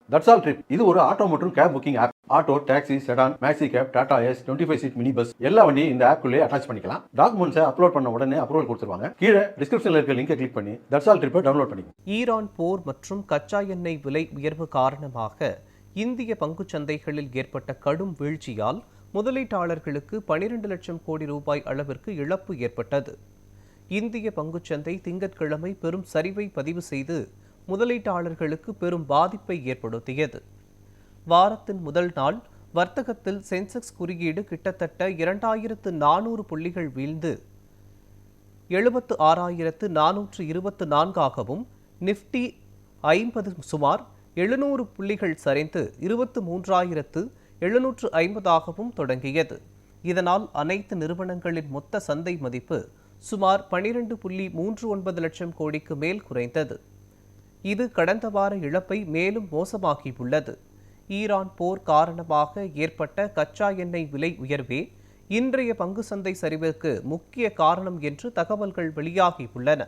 That's all trip இது ஒரு auto மற்றும் cab booking app. Auto, taxi, sedan, maxi cab, Tata Ace, 25 seat mini bus எல்லா வண்டியும் இந்த ஆப்குள்ளே அட்டாச் பண்ணிக்கலாம். டாக்குமெண்ட்ஸை அப்லோட் பண்ண உடனே அப்ரூவல் கொடுத்துருவாங்க. கீழே டிஸ்கிரிப்ஷன்ல இருக்க லிங்கை கிளிக் பண்ணி தட்ஸ் ஆல் ட்ரிப்பை டவுன்லோட் பண்ணிக்கோங்க. ஈரான் போர் மற்றும் கச்சா எண்ணெய் விலை உயர்வு காரணமாக இந்திய பங்குச் சந்தைகளில் ஏற்பட்ட கடும் வீழ்ச்சியால் முதலீட்டாளர்களுக்கு 12 லட்சம் கோடி ரூபாய் அளவிற்கு இழப்பு ஏற்பட்டது. இந்திய பங்குச்சந்தை திங்கட்கிழமை பெரும் சரிவை பதிவு செய்து முதலீட்டாளர்களுக்கு பெரும் பாதிப்பை ஏற்படுத்தியது. வாரத்தின் முதல் நாள் வர்த்தகத்தில் சென்செக்ஸ் குறியீடு கிட்டத்தட்ட 2400 புள்ளிகள் வீழ்ந்து 76,424ஆகவும், நிப்டி 50 சுமார் 700 புள்ளிகள் சரிந்து 23,750ஆகவும் தொடங்கியது. இதனால் அனைத்து நிறுவனங்களின் மொத்த சந்தை மதிப்பு சுமார் 12.39 லட்சம் கோடிக்கு மேல் குறைந்தது. இது கடந்த வார இழப்பை மேலும் மோசமாக்கியுள்ளது. ஈரான் போர் காரணமாக ஏற்பட்ட கச்சா எண்ணெய் விலை உயர்வே இன்றைய பங்கு சந்தை சரிவிற்கு முக்கிய காரணம் என்று தகவல்கள் வெளியாகியுள்ளன.